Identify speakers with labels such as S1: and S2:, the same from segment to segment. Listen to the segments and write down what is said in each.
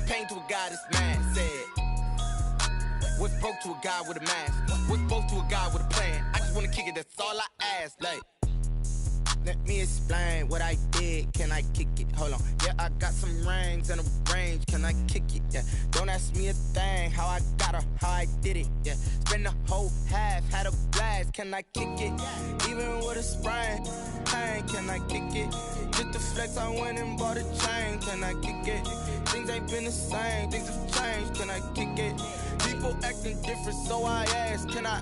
S1: pain to a guy that's mad. Said, what's broke to a guy with a mask? What's broke to a guy with a plan? I just wanna kick it, that's all I ask. Like, let me explain what I did. Can I kick it? Hold on. Yeah, I got some rings and a range. Can I kick it? Yeah. Don't ask me a thing. How I got her, how I did it. Yeah. Spend the whole half, had a blast. Can I kick it? Even with a sprain. Pain, can I kick it? Just the flex, I went and bought a chain. Can I kick it? Things ain't been the same. Things have changed. Can I kick it? People acting different, so I ask. Can I?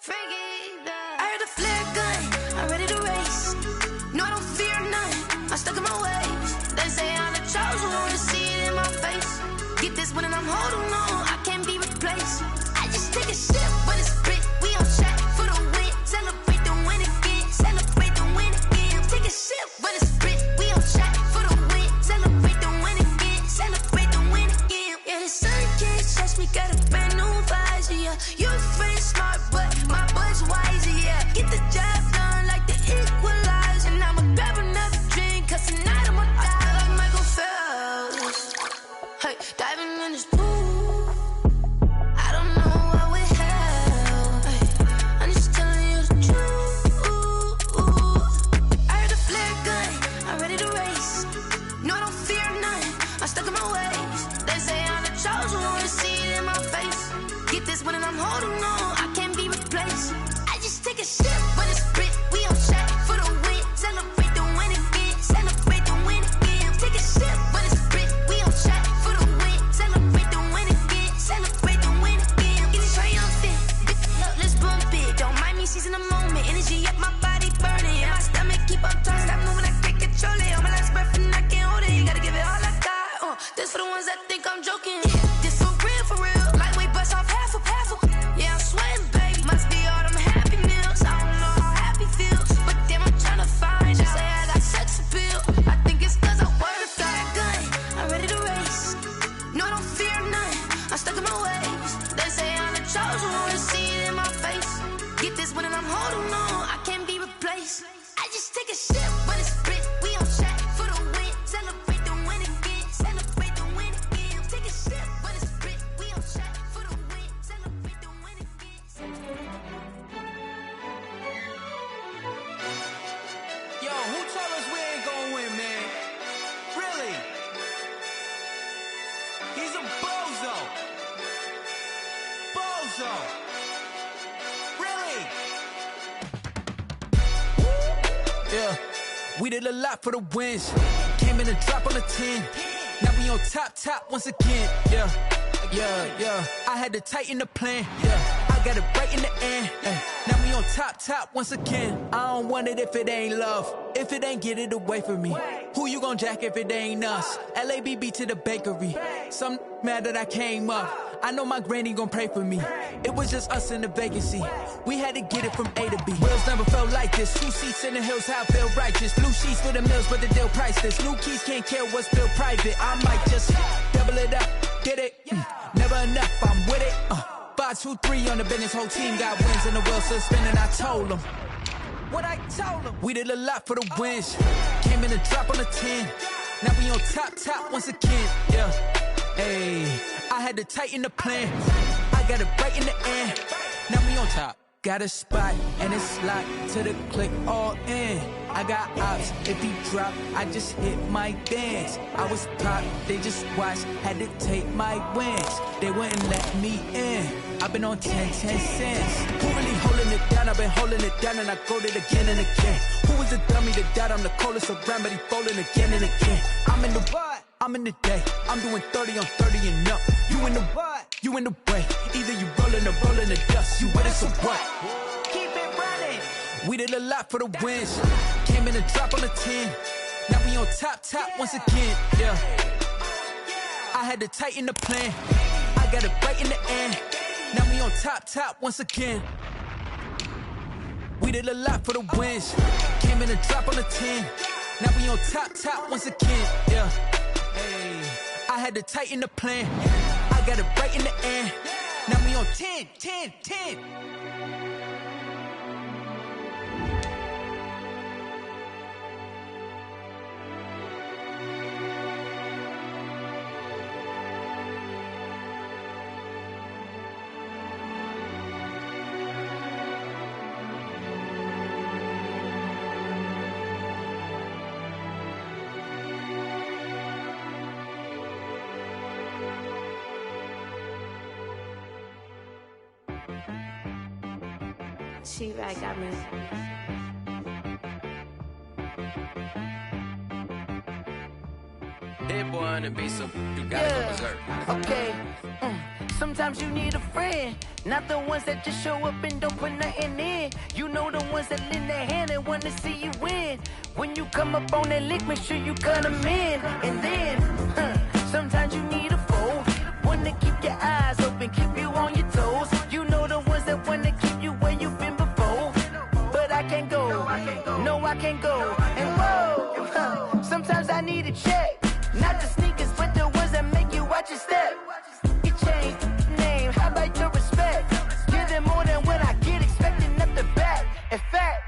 S2: I heard a flare gun, I'm ready to race. No, I don't fear none, I'm stuck in my ways. They say I'm the chosen one, to see it in my face. Get this one and I'm holding on, I can't be replaced. I just take a sip, but it's spit, we on track for the win. Celebrate the win again, celebrate the win again. Take a sip, but it's spit, we on track for the win. Celebrate the win again, celebrate the win again. Yeah, the sun can't touch me, got a brand new visor, yeah. You friend smart, but my bud's wiser, yeah. Get the job done like the equalizer. And I'ma grab another drink, cause tonight I'ma die like Michael Phelps. Hey, diving in this pool, I don't know what we have. Hey, I'm just telling you the truth. I heard a flare gun, I'm ready to race. No, I don't fear none, I'm stuck in my ways. They say I'm the chosen one, to see it in my face. Get this one and I'm holding on, I can't be replaced. I just take a sip, but it's spit, we on track for the win. Celebrate the win again, celebrate the win again. Take a sip, but it's spit, we on track for the win. Celebrate the win again, celebrate the win again. Get it triumphant, look, let's bump it. Don't mind me seizing the moment, energy up my body burning. And my stomach keep on turning, stop moving, I can't control it. On my last breath and I can't hold it, you gotta give it all I got. This for the ones that think I'm joking. This for real, lightweight bust off half a. Yeah, I'm sweating, baby, must be all them happy meals. I don't know how happy feels, but damn, I'm tryna find you. Say I got sex appeal, I think it's cause I work. Got a gun, I'm ready to race. No, I don't fear none, I'm stuck in my ways. They say I'm the chosen one, to see it in my face. Get this one and I'm holding on, I can't be replaced. I just take a sip, but it's spit, we on track for the win. Celebrate the win again, celebrate the win again. Take a sip, but it's spit, we on track for the win. Celebrate the win again.
S3: Yo, who told us we ain't gonna win, man? Really? He's a bozo. Bozo. Really? Yeah, we did a lot for the wins. Came in and dropped on the 10. Now we on top once again. Yeah. I had to tighten the plan. Yeah, I got it right in the end. Now we on top once again. I don't want it if it ain't love. If it ain't, get it away from me. Who you gon' jack if it ain't us? LABB to the bakery. Some mad that I came up. I know my granny gon' pray for me. It was just us in the vacancy. We had to get it from A to B. Wheels never felt like this. 2 seats in the hills, how I feel righteous. Blue sheets for the mills, but the deal priceless. New keys can't care what's built private. I might just double it up, get it? Never enough, I'm with it. 5, 2, 3 on the business. Whole team got wins and the wheels still spinning. I told them what I told them. We did a lot for the wins. Came in and drop on the 10. Now we on top once again. Yeah. Hey, I had to tighten the plan. I got it right in the end. Now we on top. Got a spot and it's locked to the click all in. I got ops, if he drop, I just hit my dance. I was top, they just watched, had to take my wins. They wouldn't let me in. I've been on 10 cents. Who really holding it down? I've been holding it down and I go it again and again. Who was the dummy that died? I'm the coldest around, but he folding again and again. I'm in the what? I'm in the day. I'm doing 30 on 30 and up. You in the what? You in the way. Either you rolling or rolling the dust. You with us or what? Keep it running. We did a lot for the wins. Came in and drop on the 10. Now we on top once again. Yeah. I had to tighten the plan. got it right in the end. Now we on top once again. We did a lot for the wins. Came in and drop on the 10. Now we on top once again. Yeah. Hey. I had to tighten the plan. I got it right in the end. Now we on 10.
S2: She right got me.
S4: Hit boy and be so you gotta go berserk.
S5: Okay. Sometimes you need a friend, not the ones that just show up and don't put nothing in. You know the ones that lend their hand and want to see you win. When you come up on that lick, make sure you cut them in. And then, sometimes you need a foe, one to keep your eyes open, keep you on your toes. You know the ones that want to keep you where you've been before. But I can't go, no I can't go. And whoa, sometimes I need a check, not the sneakers, but the ones that make you watch your step. You change name, how about your respect? Give them more than what I get, expecting up the back. In fact,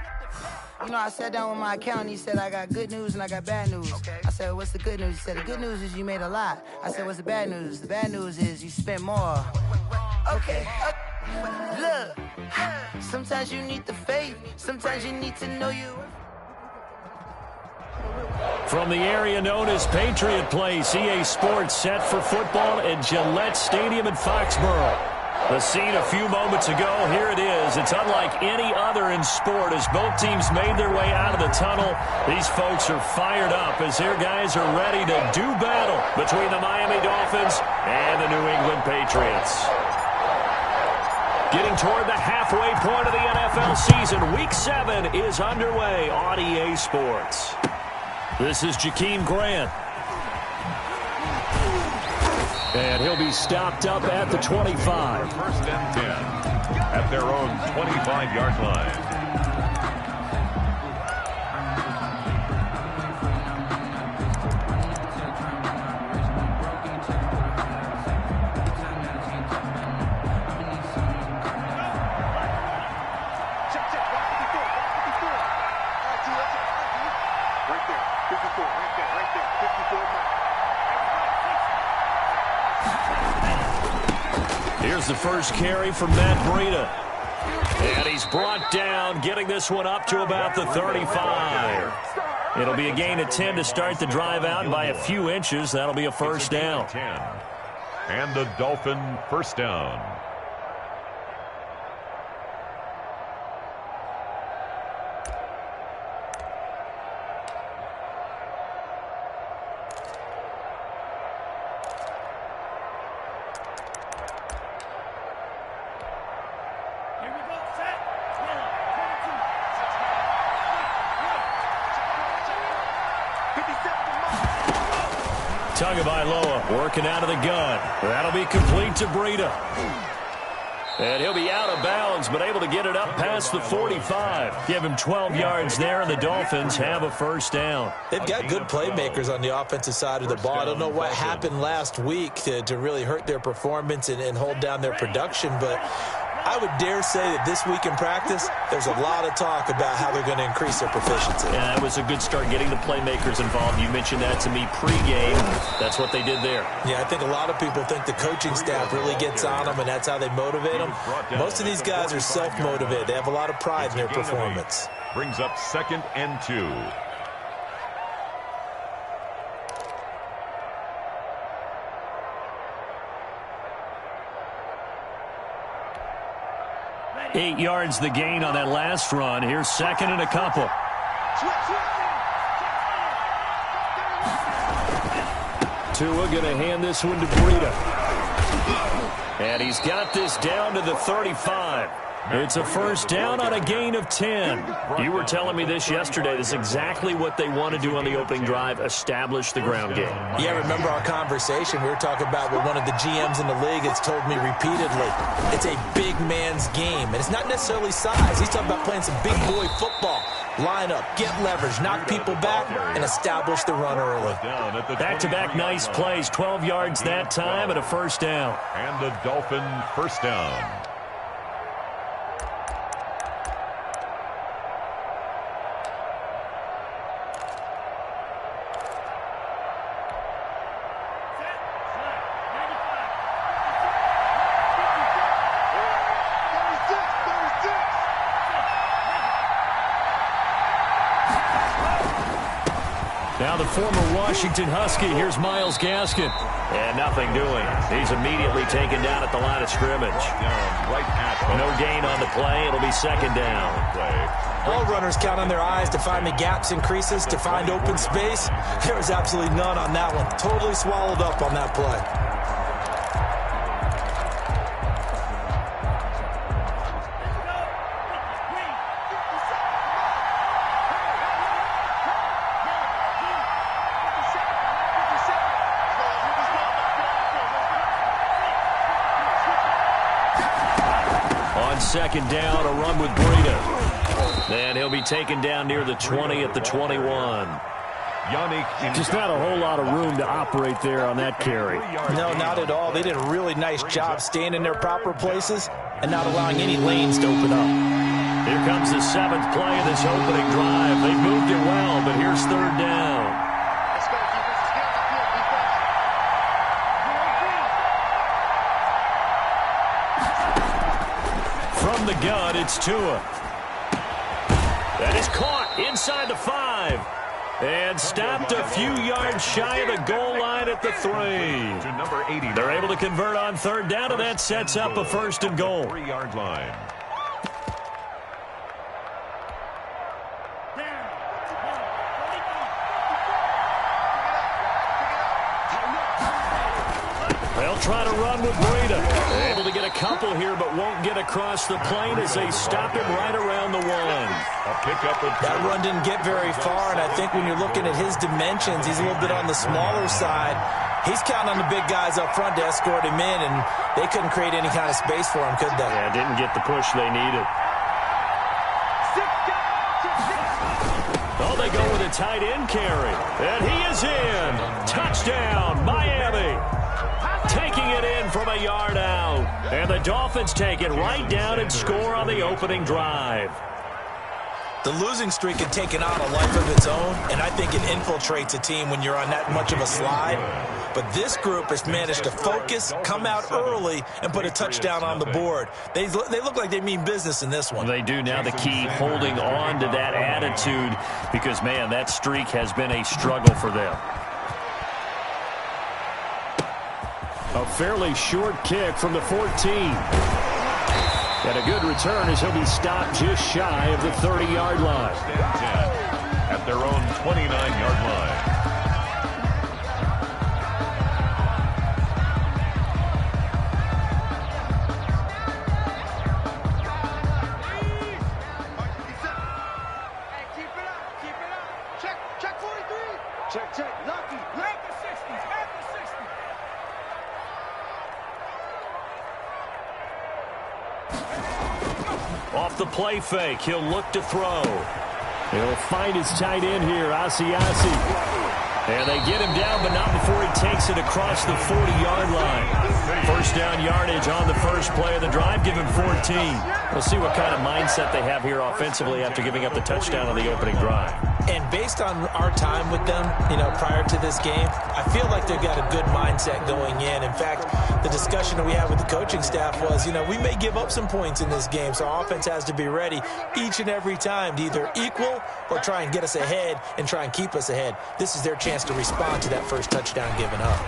S5: you know, I sat down with my accountant. He said, I got good news and I got bad news. Okay. I said, what's the good news? He said, the good news is you made a lot. I said, what's the bad news? The bad news is you spent more. Okay. Look, sometimes you need the faith. Sometimes you need to know you.
S6: From the area known as Patriot Place, EA Sports set for football at Gillette Stadium in Foxborough. The scene a few moments ago, here it is. It's unlike any other in sport as both teams made their way out of the tunnel. These folks are fired up as their guys are ready to do battle between the Miami Dolphins and the New England Patriots. Getting toward the halfway point of the NFL season, Week 7 is underway on EA Sports. This is Jakeem Grant. And he'll be stopped up at the 25.
S7: First and 10 at their own 25-yard line.
S6: Here's the first carry from Matt Breida. And he's brought down, getting this one up to about the 35. It'll be a gain of 10 to start the drive out by a few inches. That'll be a first down.
S7: 10. And the Dolphin first down.
S6: Tagovailoa working out of the gun. That'll be complete to Breida. And he'll be out of bounds, but able to get it up past the 45. Give him 12 yards there, and the Dolphins have a first down.
S8: They've got good playmakers on the offensive side of the ball. I don't know what happened last week to really hurt their performance and hold down their production, but I would dare say that this week in practice, there's a lot of talk about how they're going to increase their proficiency.
S6: Yeah, that was a good start getting the playmakers involved. You mentioned that to me pregame. That's what they did there.
S8: Yeah, I think a lot of people think the coaching staff really gets on them, and that's how they motivate them. Most of these guys are self-motivated. They have a lot of pride in their performance.
S7: Brings up 2nd and 2.
S6: 8 yards the gain on that last run. Here's 2nd and a couple. Tua going to hand this one to Breida. And he's got this down to the 35. It's a first down on a gain of 10. You were telling me this yesterday. This is exactly what they want to do on the opening drive, establish the ground game.
S8: Yeah, remember our conversation? We were talking about what one of the GMs in the league has told me repeatedly. It's a big man's game, and it's not necessarily size. He's talking about playing some big boy football. Line up, get leverage, knock people back, and establish the run early.
S6: Back-to-back nice plays, 12 yards that time, and a first down.
S7: And the Dolphin first down.
S6: Now the former Washington Husky, here's Myles Gaskin. And nothing doing. He's immediately taken down at the line of scrimmage. No gain on the play. It'll be second down.
S8: All runners count on their eyes to find the gaps and creases, to find open space. There was absolutely none on that one. Totally swallowed up on that play.
S6: Second down, a run with Breida. And he'll be taken down near the 20 at the 21. Just not a whole lot of room to operate there on that carry.
S8: No, not at all. They did a really nice job staying in their proper places and not allowing any lanes to open up.
S6: Here comes the seventh play of this opening drive. They moved it well, but here's third down. From the gun, it's Tua. That is caught inside the 5. And stopped a few yards shy of the goal line at the 3. They're able to convert on third down, and that sets up a first and goal.
S7: 3-yard line.
S6: They'll try to run with Breida. Able to get a couple here, but won't get across the plane as they stop him right around the 1.
S8: That run didn't get very far, and I think when you're looking at his dimensions, he's a little bit on the smaller side. He's counting on the big guys up front to escort him in, and they couldn't create any kind of space for him, could they?
S6: Yeah, didn't get the push they needed. Oh, they go with a tight end carry. And he is in. Touchdown, Miami. Taking it in from a yard out. And the Dolphins take it right down and score on the opening drive.
S8: The losing streak had taken on a life of its own, and I think it infiltrates a team when you're on that much of a slide. But this group has managed to focus, come out early, and put a touchdown on the board. They look like they mean business in this one.
S6: They do. Now the key, holding on to that attitude, because, man, that streak has been a struggle for them. A fairly short kick from the 14. And a good return as he'll be stopped just shy of the 30-yard line.
S7: At their own 29-yard line.
S9: Check 43. Check. Lucky. At the 60.
S6: Off the play fake, he'll look to throw. He'll find his tight end here, Asiasi. And they get him down, but not before he takes it across the 40-yard line. First down yardage on the first play of the drive, give him 14. We'll see what kind of mindset they have here offensively after giving up the touchdown on the opening drive.
S8: And based on our time with them, prior to this game, I feel like they've got a good mindset going in. In fact, the discussion that we had with the coaching staff was, we may give up some points in this game, so our offense has to be ready each and every time to either equal or try and get us ahead and try and keep us ahead. This is their chance to respond to that first touchdown given up.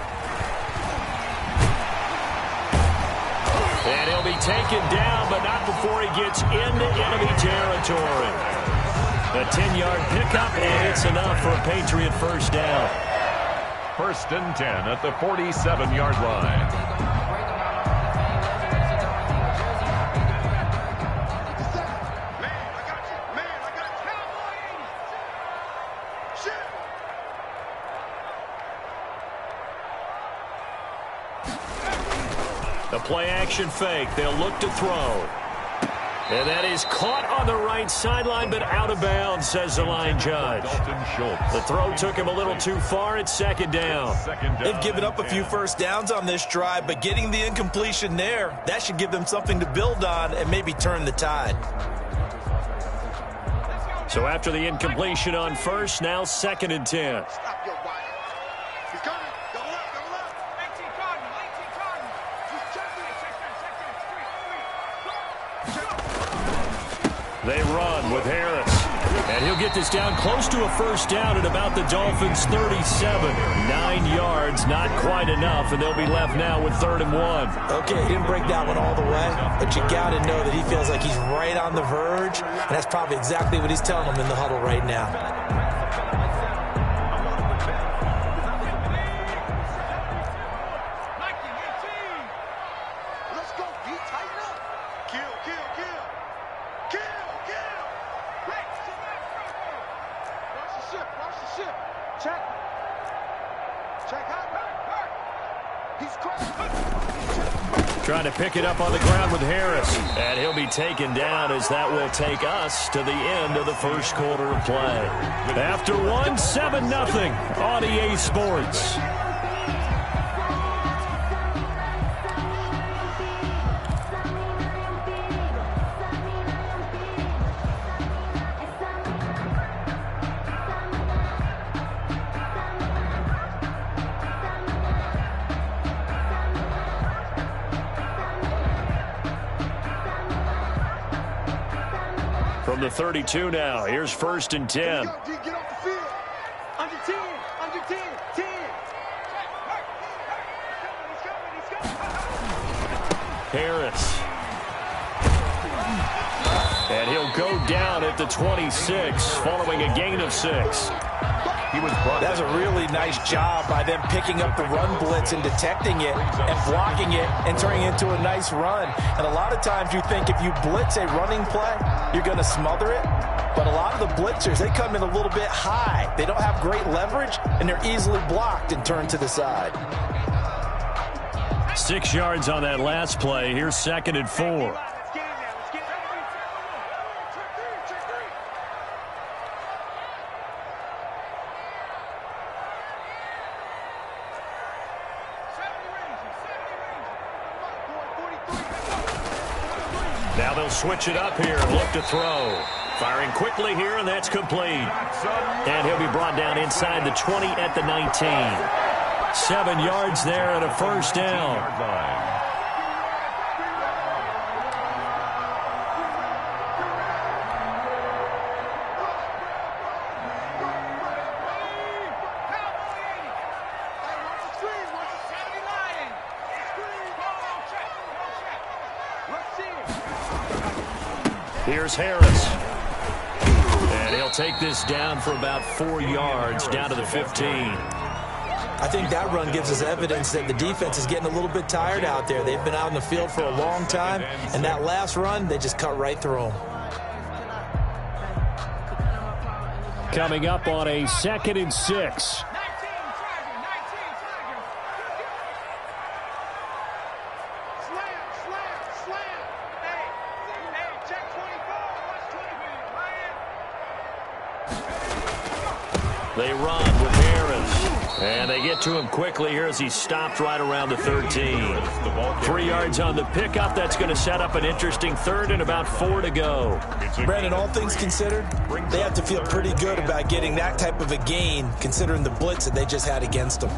S6: And he'll be taken down, but not before he gets into enemy territory. A 10-yard pickup, and it's enough for a Patriot first down.
S7: First and 10 at the 47-yard line.
S6: play action fake. They'll look to throw. And that is caught on the right sideline, but out of bounds, says the line judge. The throw took him a little too far. It's second down.
S8: They've given up a few first downs on this drive, but getting the incompletion there, that should give them something to build on and maybe turn the tide.
S6: So after the incompletion on first, now 2nd and 10. They run with Harris. And he'll get this down close to a first down at about the Dolphins' 37. 9 yards, not quite enough, and they'll be left now with 3rd and 1.
S8: Okay, he didn't break that one all the way, but you got to know that he feels like he's right on the verge, and that's probably exactly what he's telling them in the huddle right now.
S6: Trying to pick it up on the ground with Harris. And he'll be taken down as that will take us to the end of the first quarter of play. After 7-0 on EA Sports. From the 32 now, here's 1st and 10.
S9: Get off the field. Under 10, under 10, 10.
S6: Harris. And he'll go down at the 26 following a gain of 6.
S8: That's a really nice job by them picking up the run blitz and detecting it and blocking it and turning it into a nice run. And a lot of times you think if you blitz a running play, you're going to smother it. But a lot of the blitzers, they come in a little bit high. They don't have great leverage, and they're easily blocked and turned to the side.
S6: 6 yards on that last play. Here's 2nd and 4. Now they'll switch it up here and look to throw. Firing quickly here, and that's complete. And he'll be brought down inside the 20 at the 19. 7 yards there and a first down. Here's Harris. And he'll take this down for about 4 yards, down to the 15.
S8: I think that run gives us evidence that the defense is getting a little bit tired out there. They've been out in the field for a long time, and that last run, they just cut right through them.
S6: Coming up on a 2nd and 6. They run with Harris. And they get to him quickly here as he stopped right around the 13. 3 yards on the pickup. That's going to set up an interesting 3rd and about 4 to go.
S8: Brandon, all things considered, they have to feel pretty good about getting that type of a gain, considering the blitz that they just had against them.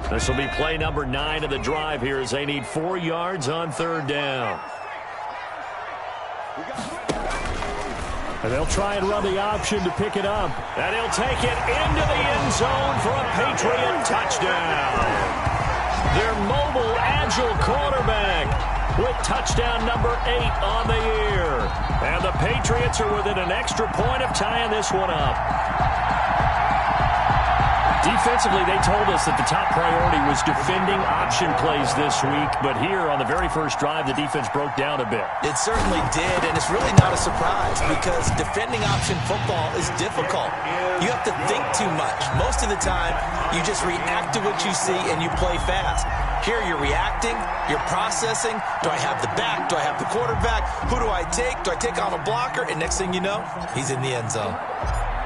S6: This will be play number 9 of the drive here as they need 4 yards on 3rd down. And they'll try and run the option to pick it up. And he'll take it into the end zone for a Patriot touchdown. Their mobile, agile quarterback with touchdown number 8 on the year. And the Patriots are within an extra point of tying this one up. Defensively, they told us that the top priority was defending option plays this week, but here on the very first drive, the defense broke down a bit.
S8: It certainly did, and it's really not a surprise because defending option football is difficult. you have to think too much. Most of the time, you just react to what you see and you play fast. Here you're reacting, you're processing. Do I have the back? Do I have the quarterback? Who do I take? Do I take on a blocker? And next thing you know, he's in the end zone.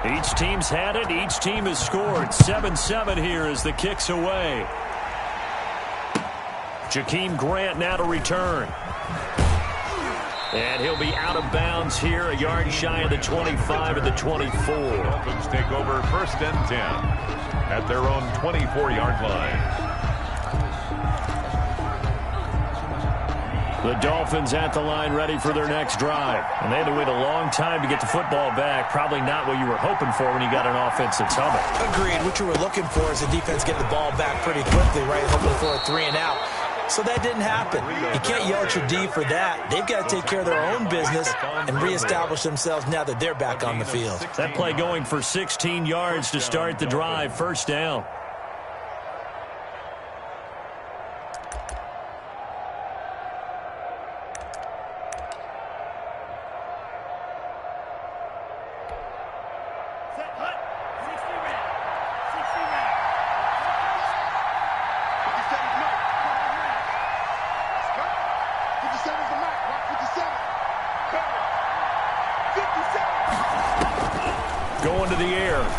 S6: Each team's had it. Each team has scored. 7-7 here as the kick's away. Jakeem Grant now to return. And he'll be out of bounds here, a yard shy of the 25 of the 24.
S7: Dolphins take over 1st and 10 at their own 24-yard line.
S6: The Dolphins at the line ready for their next drive. And they had to wait a long time to get the football back. Probably not what you were hoping for when you got an offense that's humming.
S8: Agreed. What you were looking for is the defense get the ball back pretty quickly, right? Hoping for a 3 and out. So that didn't happen. You can't yell at your D for that. They've got to take care of their own business and reestablish themselves now that they're back on the field.
S6: That play going for 16 yards to start the drive. 1st down.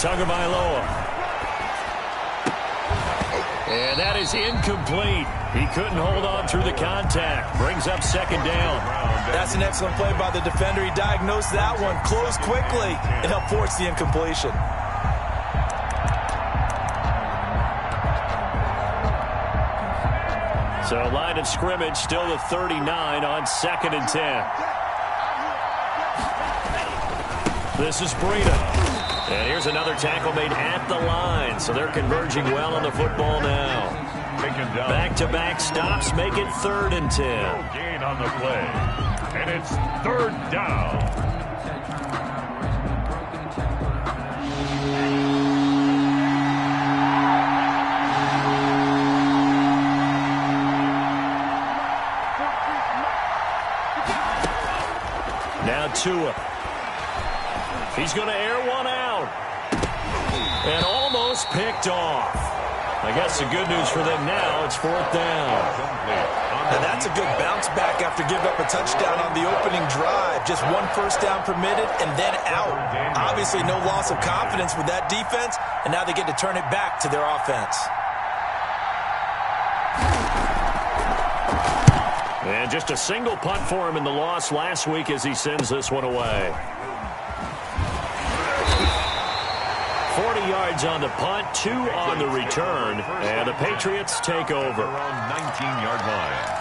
S6: Tagovailoa. And that is incomplete. He couldn't hold on through the contact. Brings up 2nd down.
S8: That's an excellent play by the defender. He diagnosed that one, closed quickly, and helped force the incompletion.
S6: So line of scrimmage still the 39 on 2nd and 10. This is Breida. And here's another tackle made at the line. So they're converging well on the football now. Back-to-back stops make it 3rd and 10.
S7: No gain on the play. And it's 3rd down.
S6: Now Tua. He's going to air one out. And almost picked off. I guess the good news for them now, it's 4th down.
S8: And that's a good bounce back after giving up a touchdown on the opening drive. Just 1 first down permitted and then out. Obviously no loss of confidence with that defense, and now they get to turn it back to their offense.
S6: And just a single punt for him in the loss last week as he sends this one away. 40 yards on the punt, 2 on the return, and the Patriots take over.
S7: Around 19-yard line.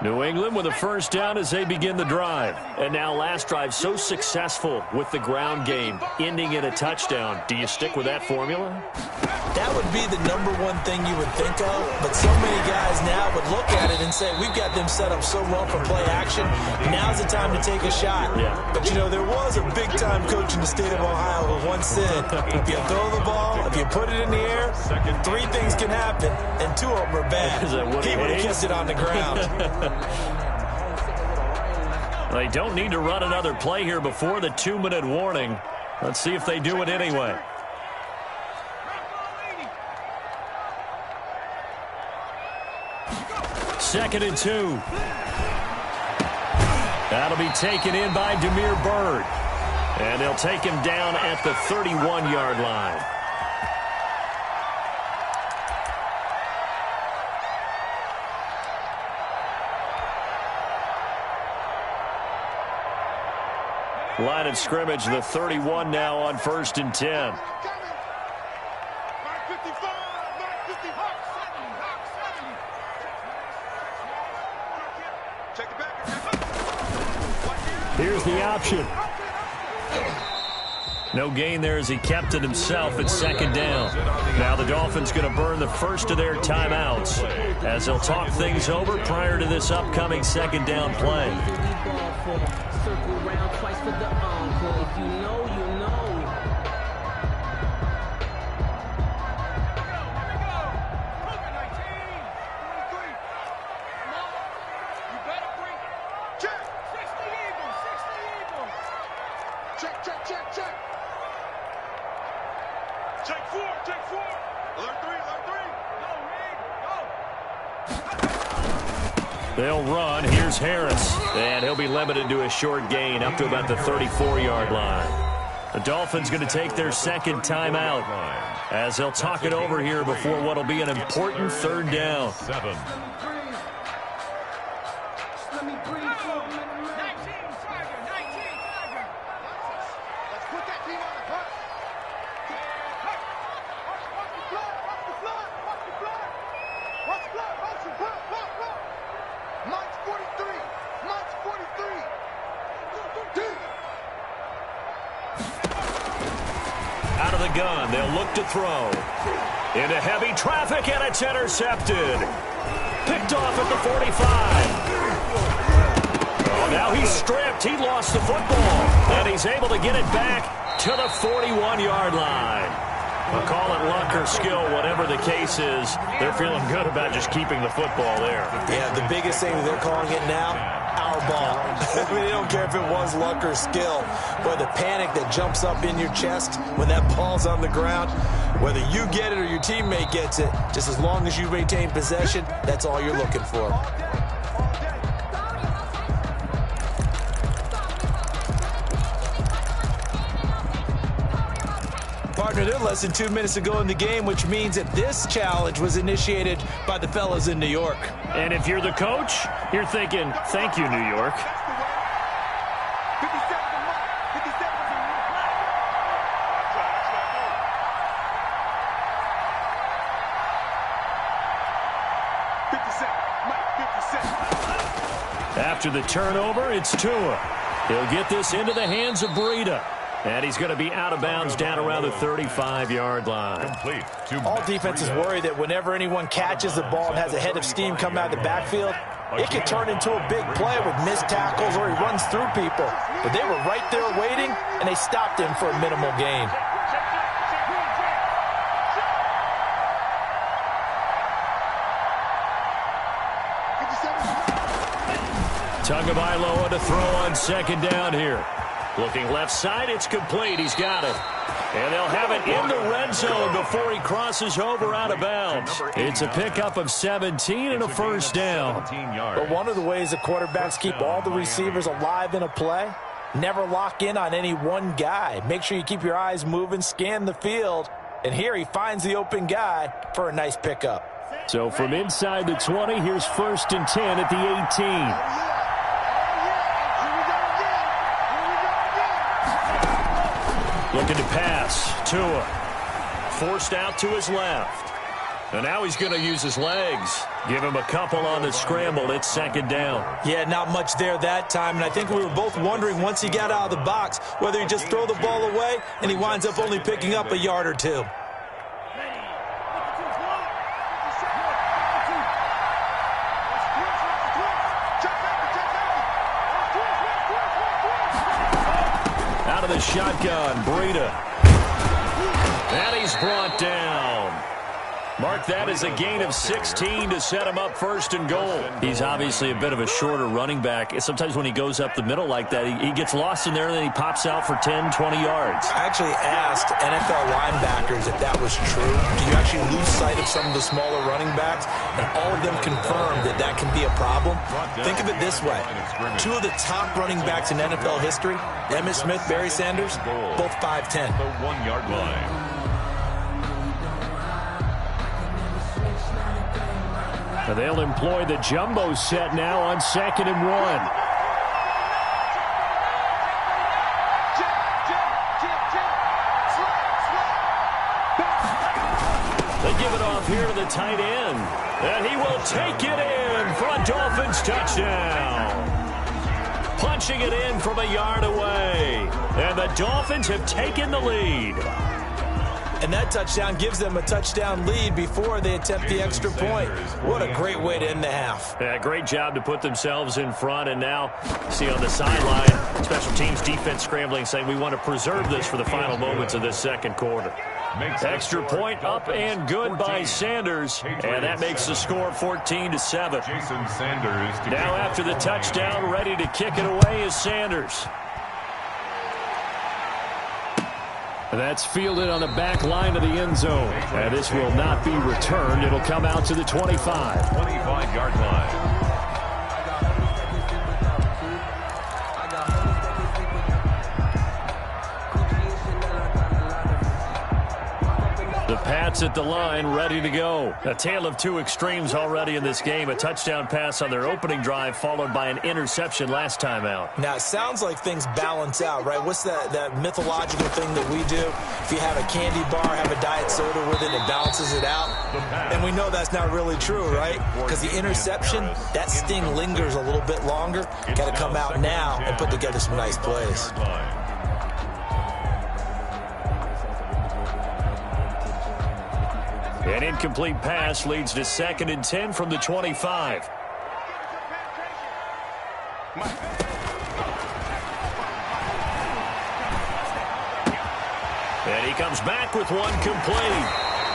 S6: New England with a 1st down as they begin the drive. And now last drive so successful with the ground game, ending in a touchdown. Do you stick with that formula?
S8: That would be the #1 thing you would think of, but so many guys now would look at it and say, we've got them set up so well for play action. Now's the time to take a shot.
S6: Yeah.
S8: But, you know, there was a big-time coach in the state of Ohio who once said, if you throw the ball, if you put it in the air, 3 things can happen, and 2 of them are bad. He would have kept it on the ground.
S6: They don't need to run another play here before the 2-minute warning. Let's see if they do it anyway. Second and 2. That'll be taken in by Damiere Byrd. And they'll take him down at the 31-yard line. Line of scrimmage, the 31 now on 1st and 10. Here's the option. No gain there as he kept it himself at 2nd down. Now the Dolphins going to burn the first of their timeouts as they'll talk things over prior to this upcoming 2nd down play.
S10: Circle round twice for the encore. If you know, you know.
S6: They'll run. Here's Harris. And he'll be limited to a short gain up to about the 34-yard line. The Dolphins going to take their second timeout as they'll talk it over here before what will be an important third down.
S7: 7.
S6: Out of the gun, they'll look to throw. Into heavy traffic, and it's intercepted. Picked off at the 45. Oh, now he's stripped. He lost the football. And he's able to get it back to the 41-yard line. I'll call it luck or skill, whatever the case is. They're feeling good about just keeping the football there.
S8: Yeah, the biggest thing that they're calling it now, our ball. I mean, they don't care if it was luck or skill. But the panic that jumps up in your chest when that ball's on the ground, whether you get it or your teammate gets it, just as long as you maintain possession, that's all you're looking for. Partner, they're less than 2 minutes to go in the game, which means that this challenge was initiated by the fellas in New York.
S6: And if you're the coach, you're thinking, thank you, New York. After the turnover, it's Tua. He'll get this into the hands of Breida. And he's going to be out of bounds down around the 35-yard line.
S8: All defenses worry that whenever anyone catches the ball and has a head of steam come out of the backfield, it can turn into a big play with missed tackles or he runs through people. But they were right there waiting, and they stopped him for a minimal gain.
S6: Tagovailoa to throw on second down here. Looking left side, it's complete. He's got it. And they'll have it in the red zone before he crosses over out of bounds. It's a pickup of 17 and a first down.
S8: But one of the ways the quarterbacks keep all the receivers alive in a play, never lock in on any one guy. Make sure you keep your eyes moving, scan the field. And here he finds the open guy for a nice pickup.
S6: So from inside the 20, here's 1st and 10 at the 18. Looking to pass. Tua. Forced out to his left. And now he's going to use his legs. Give him a couple on the scramble. It's second down.
S8: Yeah, not much there that time. And I think we were both wondering once he got out of the box whether he'd just throw the ball away and he winds up only picking up a yard or two.
S6: Out of the shotgun, Breida. And he's brought down. Mark that as a gain of 16 to set him up 1st and goal. He's obviously a bit of a shorter running back. Sometimes when he goes up the middle like that, he gets lost in there and then he pops out for 10, 20 yards.
S8: I actually asked NFL linebackers if that was true. Do you actually lose sight of some of the smaller running backs? And all of them confirmed that that can be a problem. Think of it this way. 2 of the top running backs in NFL history, Emmitt Smith, Barry Sanders, both 5'10".
S7: The 1-yard line.
S6: They'll employ the jumbo set now on 2nd and 1. They give it off here to the tight end. And he will take it in for a Dolphins touchdown. Punching it in from a yard away. And the Dolphins have taken the lead.
S8: And that touchdown gives them a touchdown lead before they attempt the extra point. What a great way to end the half.
S6: Yeah, great job to put themselves in front. And now, see on the sideline, special teams defense scrambling, saying we want to preserve this for the final moments of this second quarter. Extra point up and good by Sanders. And that makes the score 14-7.
S7: Jason Sanders.
S6: Now after the touchdown, ready to kick it away is Sanders. That's fielded on the back line of the end zone. And this will not be returned. It'll come out to the 25.
S7: 25-yard line.
S6: Pats at the line, ready to go. A tale of two extremes already in this game. A touchdown pass on their opening drive, followed by an interception last time out.
S8: Now, it sounds like things balance out, right? What's that mythological thing that we do? If you have a candy bar, have a diet soda with it, it balances it out. And we know that's not really true, right? Because the interception, that sting lingers a little bit longer. Got to come out now and put together some nice plays.
S6: An incomplete pass leads to 2nd and 10 from the 25. And he comes back with one complete.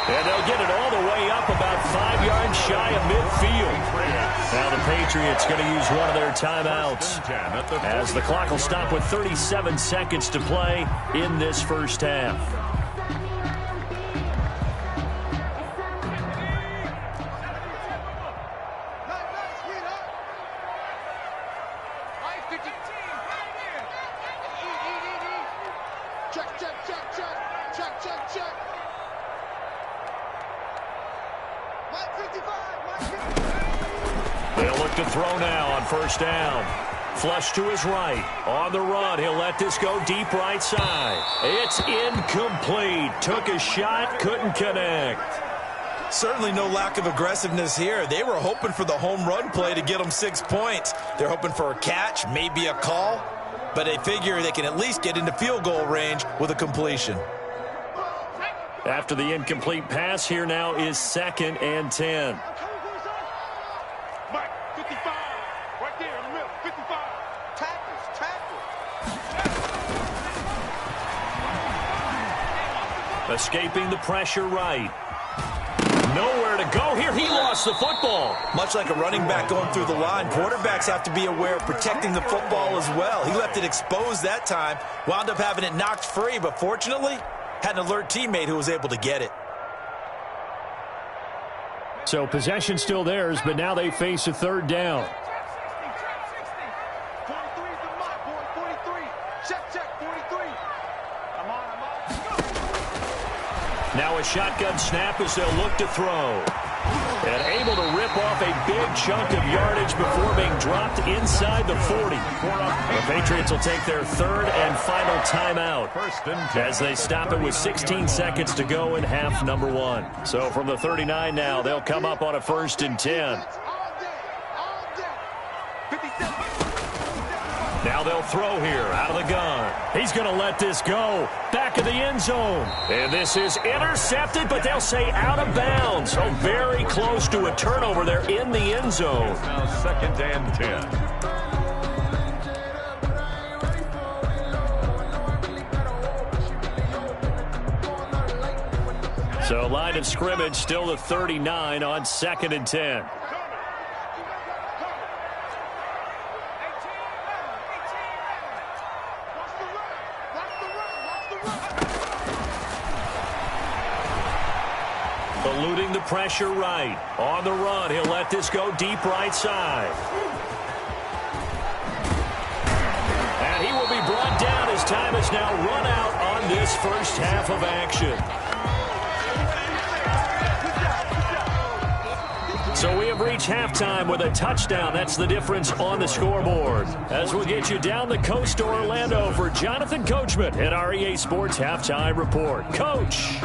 S6: And they'll get it all the way up about 5 yards shy of midfield. Now the Patriots going to use one of their timeouts, as the clock will stop with 37 seconds to play in this first half. They'll look to throw now on first down. Flush to his right. On the run, he'll let this go deep right side. It's incomplete. Took a shot, couldn't connect.
S8: Certainly no lack of aggressiveness here. They were hoping for the home run play to get them 6 points. They're hoping for a catch, maybe a call, but they figure they can at least get into field goal range with a completion.
S6: After the incomplete pass, here now is 2nd and 10. Escaping the pressure right. Nowhere to go here. He lost the football.
S8: Much like a running back going through the line, quarterbacks have to be aware of protecting the football as well. He left it exposed that time, wound up having it knocked free, but fortunately, had an alert teammate who was able to get it.
S6: So possession still theirs, but now they face a 3rd down. Now a shotgun snap as they'll look to throw. And able to rip off a big chunk of yardage before being dropped inside the 40. The Patriots will take their 3rd and final timeout as they stop it with 16 seconds to go in half number 1. So from the 39 now, they'll come up on a 1st and 10. Now they'll throw here out of the gun. He's going to let this go. Back of the end zone. And this is intercepted, but they'll say out of bounds. So very close to a turnover there in the end zone.
S7: Now 2nd and 10.
S6: So line of scrimmage still the 39 on 2nd and 10. Eluding the pressure right. On the run, he'll let this go deep right side. And he will be brought down as time has now run out on this first half of action. So we have reached halftime with a touchdown. That's the difference on the scoreboard. As we'll get you down the coast to Orlando for Jonathan Coachman at our EA Sports Halftime Report. Coach.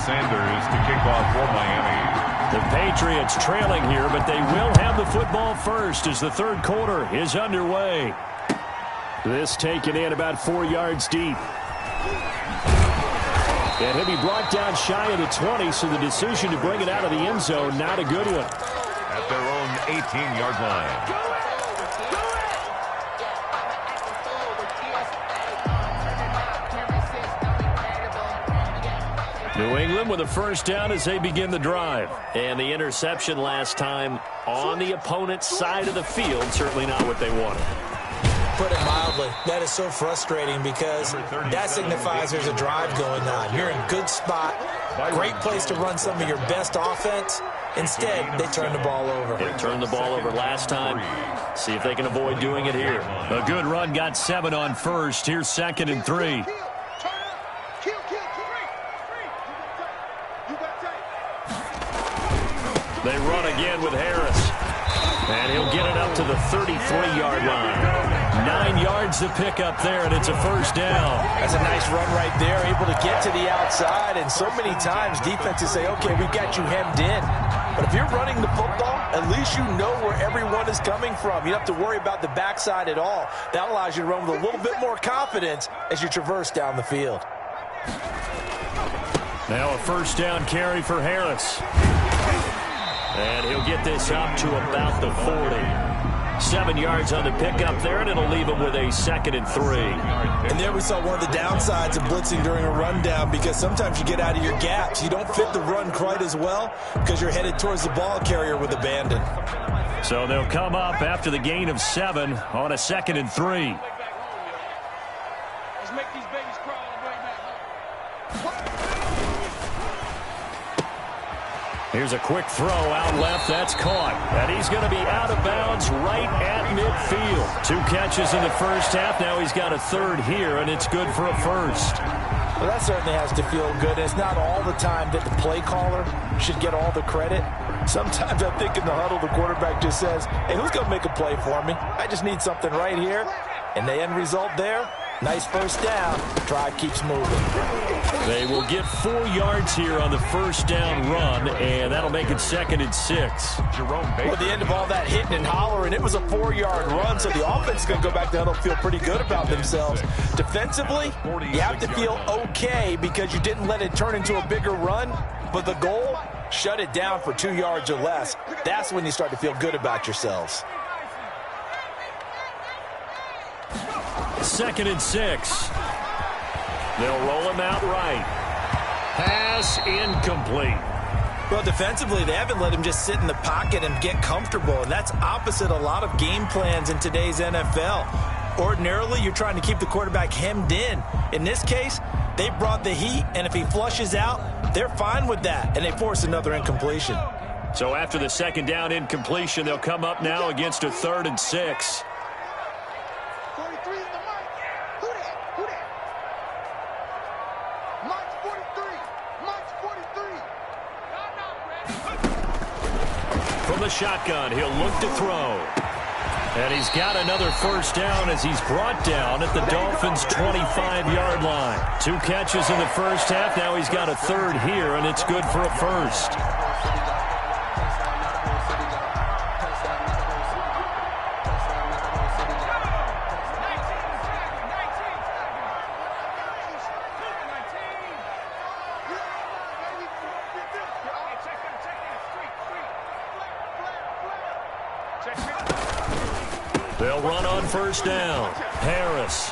S7: Sanders to kick off for Miami.
S6: The Patriots trailing here, but they will have the football first as the 3rd quarter is underway. This taken in about 4 yards deep. And he'll be brought down shy of the 20, so the decision to bring it out of the end zone, not a good one.
S7: At their own 18-yard line.
S6: New England with a 1st down as they begin the drive. And the interception last time on the opponent's side of the field, certainly not what they wanted.
S8: Put it mildly, that is so frustrating because that signifies there's a drive going on. You're in good spot, Great place to run some of your best offense. Instead, they turn the ball over.
S6: They turned the ball over last time. See if they can avoid doing it here. A good run got 7 on first. Here's 2nd and 3. They run again with Harris. And he'll get it up to the 33-yard line. 9 yards to pick up there, and it's a first down.
S8: That's a nice run right there, able to get to the outside. And so many times defenses say, okay, we've got you hemmed in. But if you're running the football, at least you know where everyone is coming from. You don't have to worry about the backside at all. That allows you to run with a little bit more confidence as you traverse down the field.
S6: Now a first down carry for Harris. And he'll get this up to about the 40. 7 yards on the pickup there, and it'll leave him with a 2nd and 3.
S8: And there we saw one of the downsides of blitzing during a rundown, because sometimes you get out of your gaps. You don't fit the run quite as well because you're headed towards the ball carrier with abandon.
S6: So they'll come up after the gain of 7 on a 2nd and 3.
S9: Let's make these babies crawl all the way back.
S6: Here's a quick throw out left. That's caught. And he's going to be out of bounds right at midfield. 2 catches in the first half. Now he's got a 3rd here, and it's good for a first.
S8: Well, that certainly has to feel good. It's not all the time that the play caller should get all the credit. Sometimes I think in the huddle, the quarterback just says, hey, who's going to make a play for me? I just need something right here. And the end result there, nice first down. Drive keeps moving.
S6: They will get 4 yards here on the first down run, and that'll make it 2nd and 6.
S8: Well, at the end of all that hitting and hollering, it was a 4-yard run, so the offense is going to go back to huddle, feel pretty good about themselves. Defensively, you have to feel okay because you didn't let it turn into a bigger run, but the goal, shut it down for 2 yards or less. That's when you start to feel good about yourselves.
S6: 2nd and 6. They'll roll him out right. Pass incomplete.
S8: Well, defensively, they haven't let him just sit in the pocket and get comfortable, and that's opposite a lot of game plans in today's NFL. Ordinarily, you're trying to keep the quarterback hemmed in. In this case, they brought the heat, and if he flushes out, they're fine with that, and they force another incompletion.
S6: So after the 2nd down incompletion, they'll come up now against a 3rd and 6. From the shotgun, he'll look to throw. And he's got another first down as he's brought down at the Dolphins' 25-yard line. 2 catches in the first half. Now he's got a 3rd here, and it's good for a first. They'll run on first down. Harris.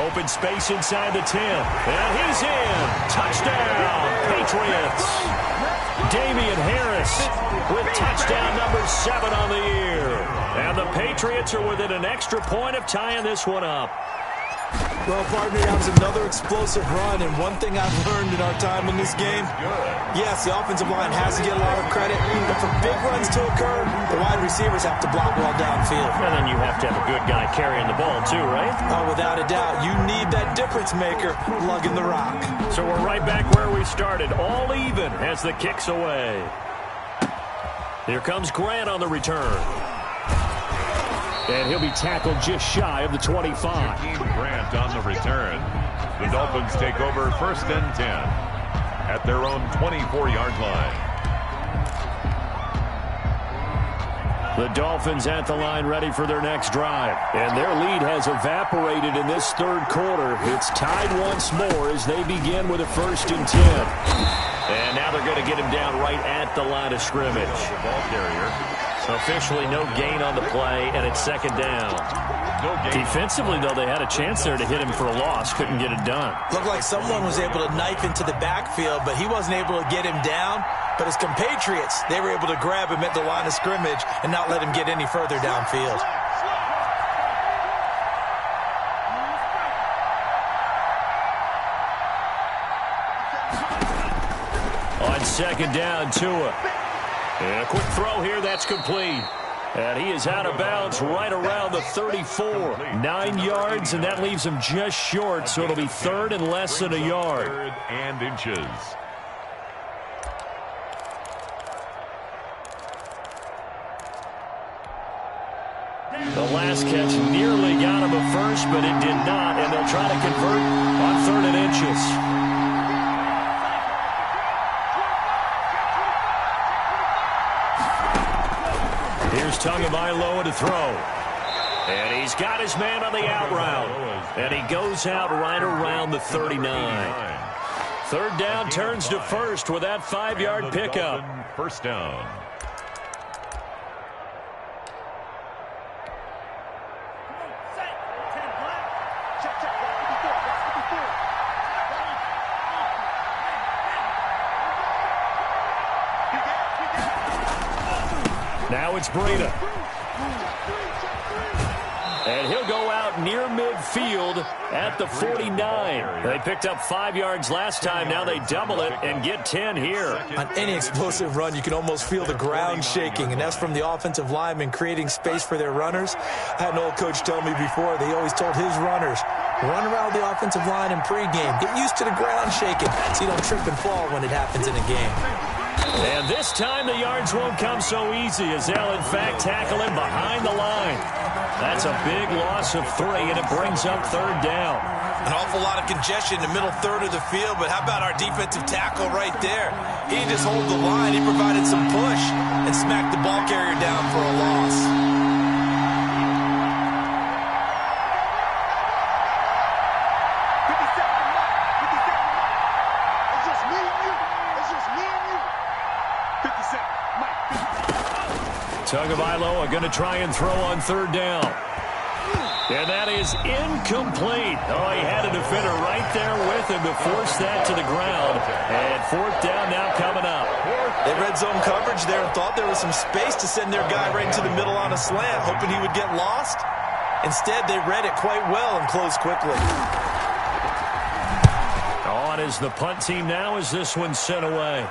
S6: Open space inside the 10. And he's in. Touchdown, Patriots. Damian Harris with touchdown number 7 on the year. And the Patriots are within an extra point of tying this one up.
S8: Well, partner, that was another explosive run, and one thing I've learned in our time in this game, yes, the offensive line has to get a lot of credit, but for big runs to occur, the wide receivers have to block well downfield.
S6: And then you have to have a good guy carrying the ball too, right?
S8: Oh, without a doubt. You need that difference maker lugging the rock.
S6: So we're right back where we started, all even as the kick's away. Here comes Grant on the return. And he'll be tackled just shy of the 25.
S7: Grant on the return. The Dolphins take over 1st and 10 at their own 24-yard line.
S6: The Dolphins at the line ready for their next drive. And their lead has evaporated in this 3rd quarter. It's tied once more as they begin with a 1st and 10. And now they're going to get him down right at the line of scrimmage.
S7: The ball carrier.
S6: Officially no gain on the play, and it's 2nd down. Defensively, though, they had a chance there to hit him for a loss. Couldn't get it done.
S8: Looked like someone was able to knife into the backfield, but he wasn't able to get him down. But his compatriots, they were able to grab him at the line of scrimmage and not let him get any further downfield.
S6: second down, Tua. And a quick throw here, that's complete. And he is out of bounds right around the 34. 9 yards, and that leaves him just short, so it'll be third and less than a yard.
S7: Third and inches.
S6: The last catch nearly got him a first, but it did not, and they'll try to convert on third and inches. Here's Tagovailoa to throw. And he's got his man on the out route. And he goes out right around the 39. Third down turns to first with that 5-yard pickup.
S7: First down.
S6: Now it's Breida. And he'll go out near midfield at the 49. They picked up 5 yards last time. Now they double it and get 10 here.
S8: On any explosive run, you can almost feel the ground shaking, and that's from the offensive linemen creating space for their runners. I had an old coach tell me before, they always told his runners, run around the offensive line in pregame. Get used to the ground shaking so you don't trip and fall when it happens in a game.
S6: And this time the yards won't come so easy as they'll, in fact, tackle him behind the line. That's a big loss of 3, and it brings up third down.
S8: An awful lot of congestion in the middle third of the field, but how about our defensive tackle right there? He didn't just hold the line. He provided some push and smacked the ball carrier down for a loss.
S6: Tagovailoa going to try and throw on third down. And that is incomplete. Oh, he had a defender right there with him to force that to the ground. And fourth down now coming up.
S8: They read zone coverage there and thought there was some space to send their guy right into the middle on a slant, hoping he would get lost. Instead, they read it quite well and closed quickly.
S6: On is the punt team now as this one's sent away.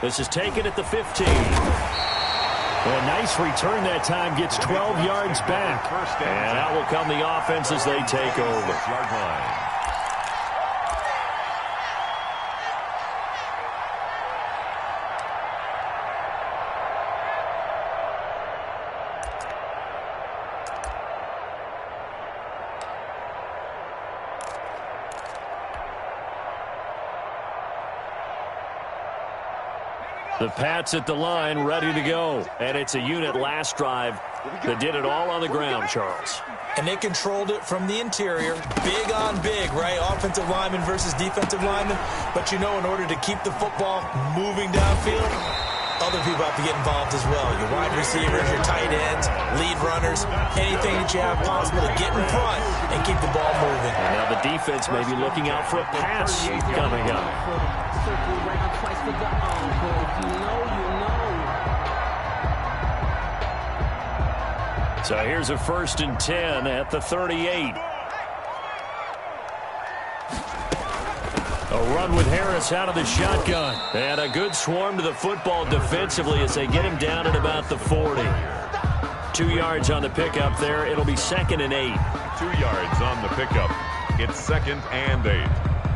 S6: This is taken at the 15. A nice return that time, gets 12 yards back. And out will come the offense as they take over. The Pats at the line, ready to go. And it's a unit last drive that did it all on the ground, Charles.
S8: And they controlled it from the interior. Big on big, right? Offensive lineman versus defensive lineman. But, you know, in order to keep the football moving downfield, other people have to get involved as well. Your wide receivers, your tight ends, lead runners, anything that you have possible to get in front and keep the ball moving.
S6: And now the defense may be looking out for a pass coming up.
S10: Circle around twice for the encore. If you know, you know.
S6: So here's a 1st and 10 at the 38. A run with Harris out of the shotgun. And a good swarm to the football defensively as they get him down at about the 40. 2 yards on the pickup there. It'll be 2nd and 8.
S7: 2 yards on the pickup. It's 2nd and 8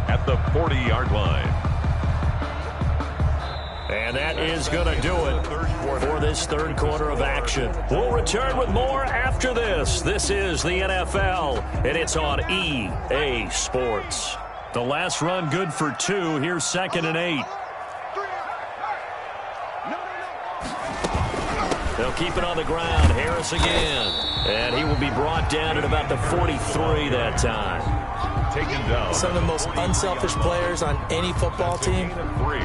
S7: at the 40-yard line.
S6: And that is going to do it for this third quarter of action. We'll return with more after this. This is the NFL, and it's on EA Sports. The last run good for 2. Here's 2nd and 8. They'll keep it on the ground. Harris again. And he will be brought down at about the 43 that time.
S7: Taken down.
S8: Some of the most unselfish players on any football team,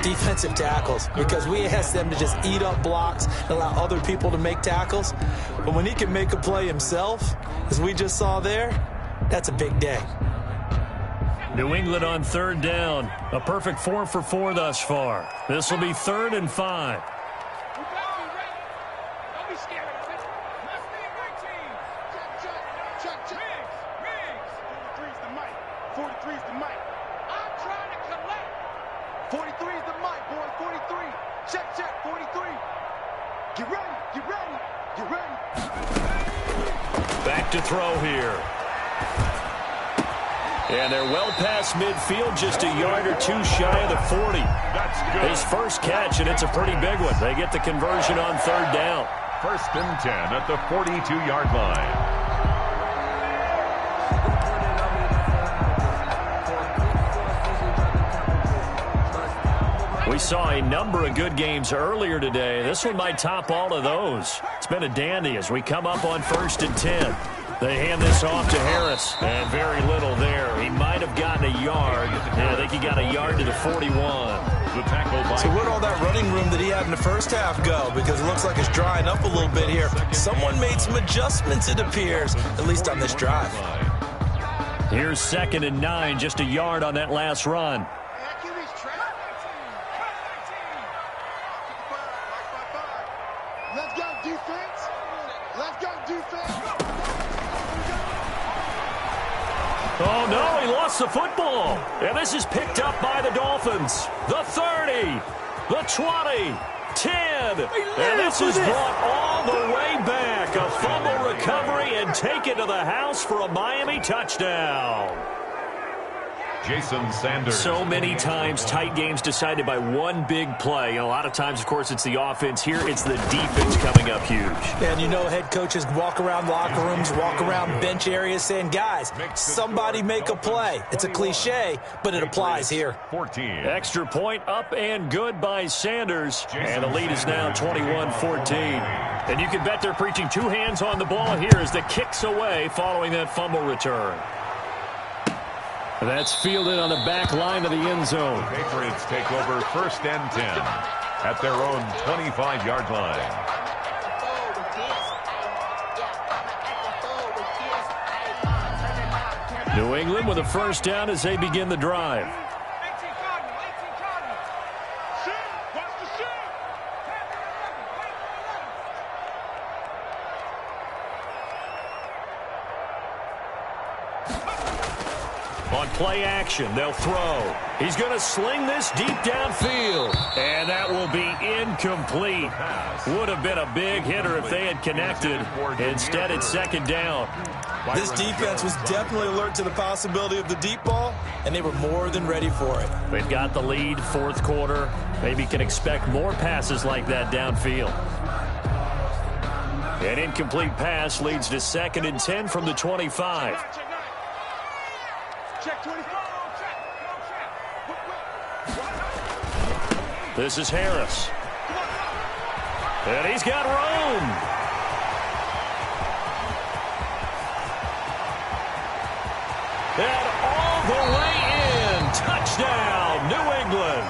S8: defensive tackles, because we ask them to just eat up blocks and allow other people to make tackles. But when he can make a play himself, as we just saw there, that's a big day.
S6: New England on third down. A perfect 4 for 4 thus far. This will be 3rd and 5.
S9: 43. Get ready, get ready, get ready.
S6: Back to throw here. And they're well past midfield, just a yard or two shy of the 40.
S7: That's good.
S6: His first catch, and it's a pretty big one. They get the conversion on third down.
S7: 1st and 10 at the 42-yard line.
S6: We saw a number of good games earlier today. This one might top all of those. It's been a dandy as we come up on 1st and 10. They hand this off to Harris, and very little there. He might have gotten a yard. Yeah, I think he got a yard to the 41.
S7: The tackle by...
S8: So where'd all that running room that he had in the first half go? Because it looks like it's drying up a little bit here. Someone made some adjustments, it appears, at least on this drive.
S6: Here's 2nd and 9, just a yard on that last run.
S9: Let's go, defense. Let's go, defense.
S6: Oh, no, he lost the football. And this is picked up by the Dolphins. The 30, the 20, 10. And this is brought all the way back. A fumble recovery and taken to the house for a Miami touchdown.
S7: Jason Sanders.
S6: So many times tight games decided by one big play. A lot of times, of course, it's the offense. Here, it's the defense coming up huge.
S8: And you know head coaches walk around locker rooms, walk around bench areas saying, guys, somebody make a play. It's a cliche, but it applies here.
S7: 14.
S6: Extra point up and good by Sanders. And the lead is now 21-14. And you can bet they're preaching two hands on the ball here as the kick's away following that fumble return. That's fielded on the back line of the end zone.
S7: The Patriots take over 1st and 10 at their own 25-yard line.
S6: New England with a first down as they begin the drive. On play action, they'll throw. He's going to sling this deep downfield. And that will be incomplete. Would have been a big hitter if they had connected. Instead, it's 2nd down.
S8: This defense was definitely alert to the possibility of the deep ball, and they were more than ready for it.
S6: They've got the lead, 4th quarter. Maybe can expect more passes like that downfield. An incomplete pass leads to 2nd and 10 from the 25.
S9: Check 25.
S6: This is Harris. And he's got room. And all the way in. Touchdown, New England.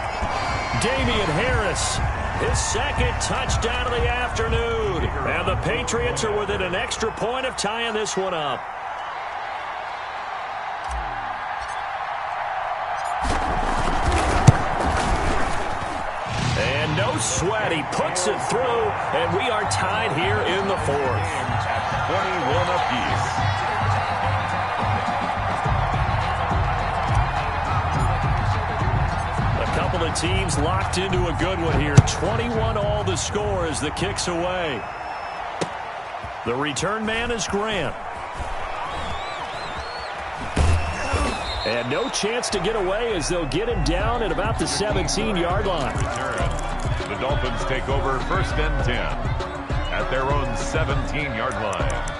S6: Damian Harris, his 2nd touchdown of the afternoon. And the Patriots are within an extra point of tying this one up. And no sweat, he puts it through, and we are tied here in the 4th.
S7: 21 apiece.
S6: A couple of teams locked into a good one here. 21 all the score as the kick's away. The return man is Grant. And no chance to get away as they'll get him down at about the 17-yard line.
S7: The Dolphins take over 1st and 10 at their own 17-yard line.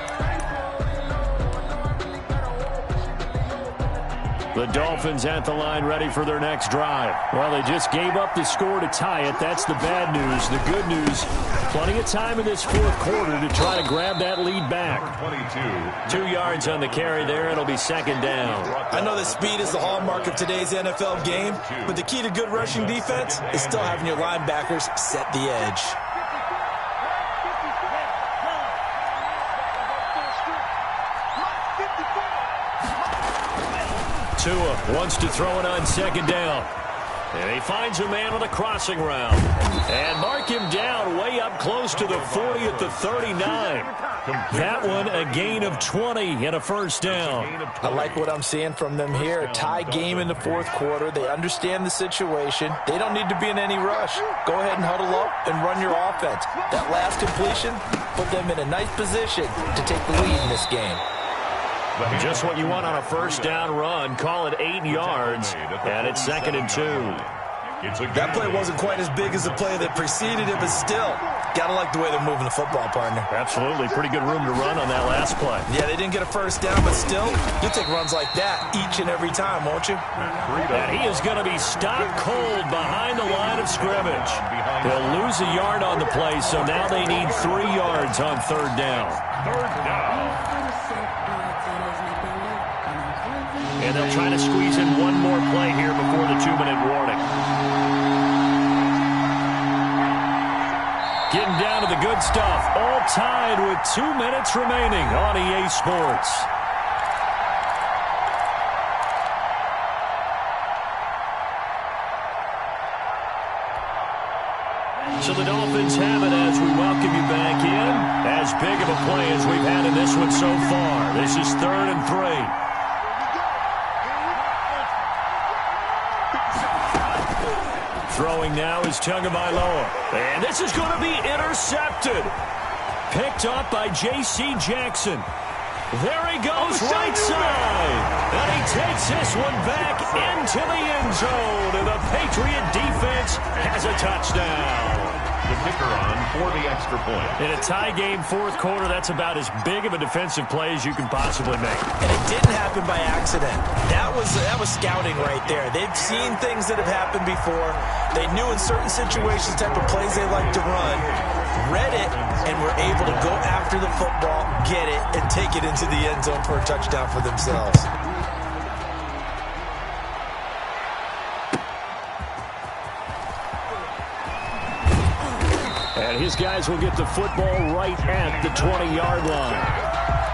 S6: The Dolphins at the line ready for their next drive. Well, they just gave up the score to tie it. That's the bad news. The good news, plenty of time in this 4th quarter to try to grab that lead back. 2 yards on the carry there. It'll be 2nd down.
S8: I know that speed is the hallmark of today's NFL game, but the key to good rushing defense is still having your linebackers set the edge.
S6: Tua wants to throw it on 2nd down. And he finds a man on the crossing route. And mark him down way up close to the 40 at the 39. That one a gain of 20 and a first down.
S8: I like what I'm seeing from them here. A tie game in the fourth quarter. They understand the situation. They don't need to be in any rush. Go ahead and huddle up and run your offense. That last completion put them in a nice position to take the lead in this game.
S6: Just what you want on a first down run. Call it 8 yards, and it's 2nd and 2.
S8: That play wasn't quite as big as the play that preceded it, but still, gotta like the way they're moving the football, partner.
S6: Absolutely. Pretty good room to run on that last play.
S8: Yeah, they didn't get a first down, but still, you'll take runs like that each and every time, won't you?
S6: And he is going to be stopped cold behind the line of scrimmage. They'll lose a yard on the play, so now they need 3 yards on 3rd down. And they'll try to squeeze in one more play here before the 2-minute warning. Getting down to the good stuff. All tied with 2 minutes remaining on EA Sports. So the Dolphins have it as we welcome you back in. As big of a play as we've had in this one so far. This is 3rd and 3. Throwing now is Tagovailoa. And this is going to be intercepted. Picked up by J.C. Jackson. There he goes, right side. And he takes this one back into the end zone. And the Patriot defense has a touchdown.
S7: The kicker on for the extra point.
S6: In a tie game, fourth quarter, that's about as big of a defensive play as you can possibly make.
S8: And it didn't happen by accident. That was scouting right there. They've seen things that have happened before. They knew in certain situations type of plays they like to run, read it, and were able to go after the football, get it, and take it into the end zone for a touchdown for themselves.
S6: And his guys will get the football right at the 20-yard line.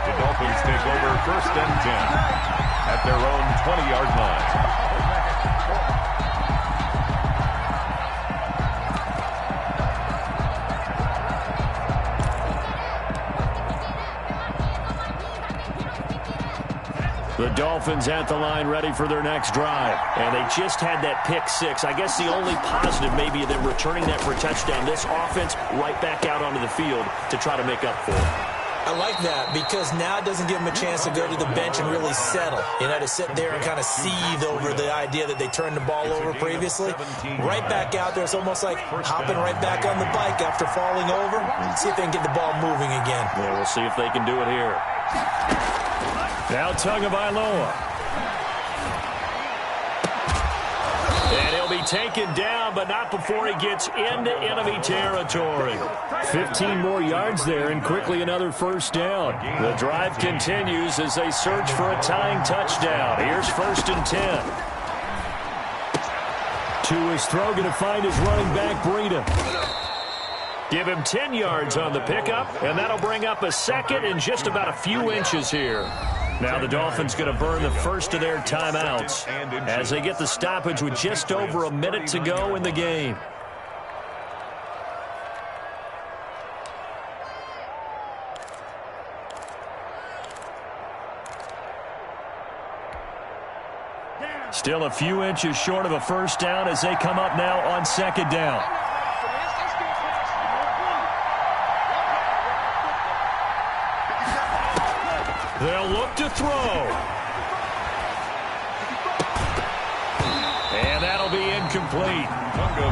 S7: The Dolphins take over 1st and 10 at their own 20-yard line.
S6: The Dolphins at the line ready for their next drive. And they just had that pick 6. I guess the only positive maybe of them returning that for a touchdown. This offense right back out onto the field to try to make up for it.
S8: I like that because now it doesn't give them a chance to go to the bench and really settle. You know, to sit there and kind of seethe over the idea that they turned the ball over previously. Right back out there. It's almost like hopping right back on the bike after falling over. See if they can get the ball moving again.
S6: Yeah, we'll see if they can do it here. Now Tagovailoa. And he'll be taken down, but not before he gets into enemy territory. 15 more yards there, and quickly another first down. The drive continues as they search for a tying touchdown. Here's 1st and 10. To his throw, going to find his running back, Breida. Give him 10 yards on the pickup, and that'll bring up a 2nd and just about a few inches here. Now the Dolphins going to burn the first of their timeouts as they get the stoppage with just over a minute to go in the game. Still a few inches short of a first down as they come up now on 2nd down. They'll look to throw. And that'll be incomplete.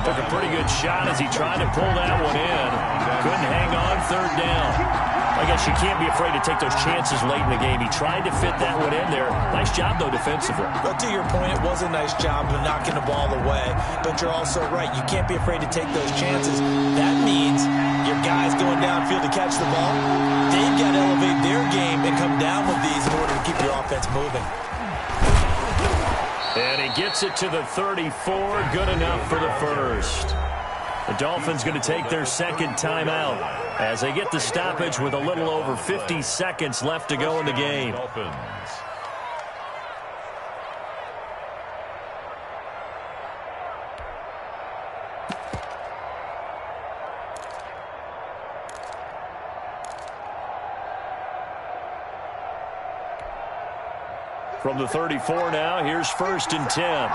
S6: Took a pretty good shot as he tried to pull that one in. Couldn't hang on 3rd down. I guess you can't be afraid to take those chances late in the game. He tried to fit that one in there. Nice job, though, defensively.
S8: But to your point, it was a nice job of knocking the ball away. But you're also right. You can't be afraid to take those chances. That means your guys going downfield to catch the ball, they've got to elevate their game and come down with these in order to keep your offense moving.
S6: And he gets it to the 34. Good enough for the first. The Dolphins going to take their 2nd timeout as they get the stoppage with a little over 50 seconds left to go in the game. From the 34 now, here's 1st and 10.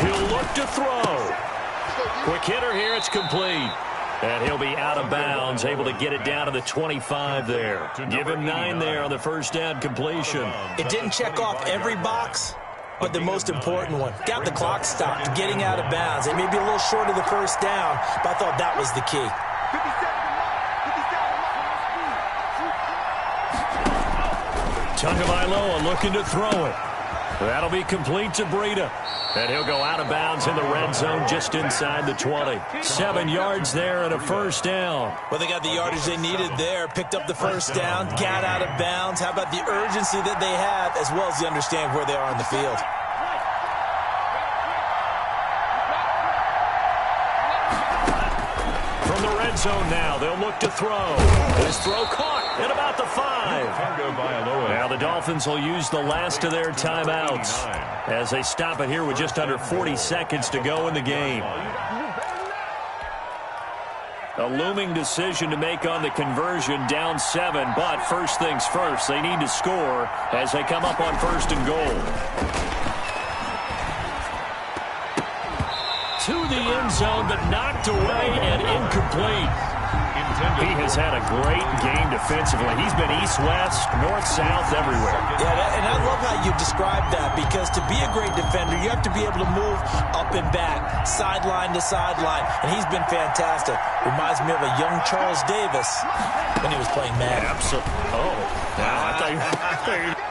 S6: He'll look to throw. Quick hitter here, it's complete. And he'll be out of bounds, able to get it down to the 25 there. Give him 9 there on the first down completion.
S8: It didn't check off every box, but the most important one. Got the clock stopped, getting out of bounds. It may be a little short of the first down, but I thought that was the key.
S6: Tagovailoa looking to throw it. That'll be complete to Breida. And he'll go out of bounds in the red zone just inside the 20. 7 yards there and a first down.
S8: Well, they got the yardage they needed there, picked up the first down, got out of bounds. How about the urgency that they have, as well as the understand where they are on the field?
S6: From the red zone now, they'll look to throw. His throw caught at about the 5. Now the Dolphins will use the last of their timeouts as they stop it here with just under 40 seconds to go in the game. A looming decision to make on the conversion, down 7, but first things first, they need to score as they come up on 1st and goal. To the end zone, but knocked away and incomplete. He has had a great game defensively. He's been east-west, north-south, everywhere.
S8: Yeah, and I love how you describe that, because to be a great defender, you have to be able to move up and back, sideline to sideline, and he's been fantastic. Reminds me of a young Charles Davis when he was playing Madden.
S6: Absolutely. Oh, now I thought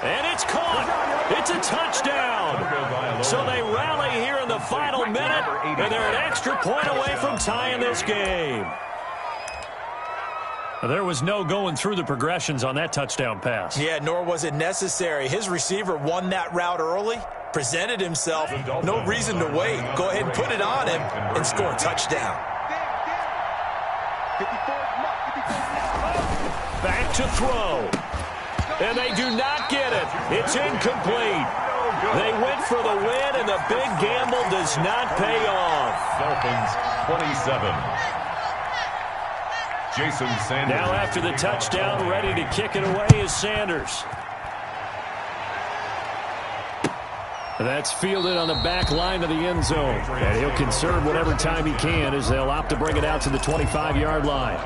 S6: and it's caught. It's a touchdown. So they rally here in the final minute, and they're an extra point away from tying this game. There was no going through the progressions on that touchdown pass.
S8: Yeah, nor was it necessary. His receiver won that route early, presented himself, no reason to wait. Go ahead and put it on him and score a touchdown.
S6: Back to throw. And they do not get it. It's incomplete. They went for the win, and the big gamble does not pay off.
S7: Dolphins 27. Jason Sanders.
S6: Now after the touchdown, ready to kick it away is Sanders. That's fielded on the back line of the end zone. And he'll conserve whatever time he can as they'll opt to bring it out to the 25-yard line.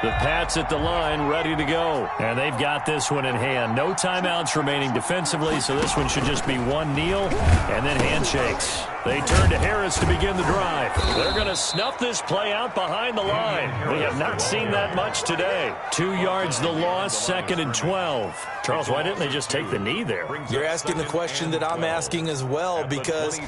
S6: The Pats at the line, ready to go. And they've got this one in hand. No timeouts remaining defensively, so this one should just be one kneel and then handshakes. They turn to Harris to begin the drive. They're going to snuff this play out behind the line. We have not seen that much today. 2 yards the loss, 2nd and 12. Charles, why didn't they just take the knee there?
S8: You're asking the question that I'm asking as well, because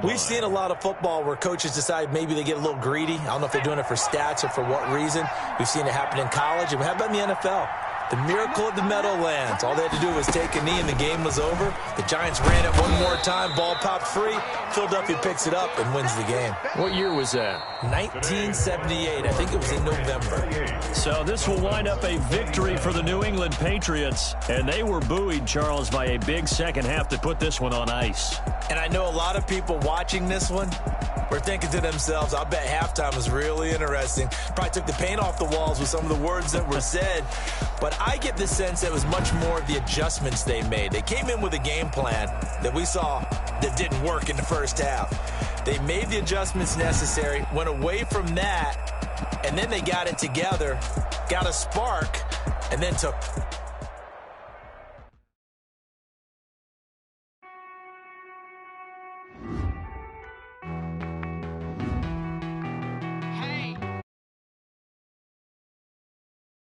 S8: we've seen a lot of football where coaches decide maybe they get a little greedy. I don't know if they're doing it for stats or for what reason. We've seen it happen in college, and how about in the NFL? The miracle of the Meadowlands. All they had to do was take a knee, and the game was over. The Giants ran it one more time. Ball popped free. Philadelphia picks it up and wins the game.
S6: What year was that?
S8: 1978. I think it was in November.
S6: So this will wind up a victory for the New England Patriots. And they were buoyed, Charles, by a big second half to put this one on ice.
S8: And I know a lot of people watching this one were thinking to themselves, I bet halftime was really interesting. Probably took the paint off the walls with some of the words that were said. But I get the sense that it was much more of the adjustments they made. They came in with a game plan that we saw that didn't work in the first half. They made the adjustments necessary, went away from that, and then they got it together, got a spark, and then took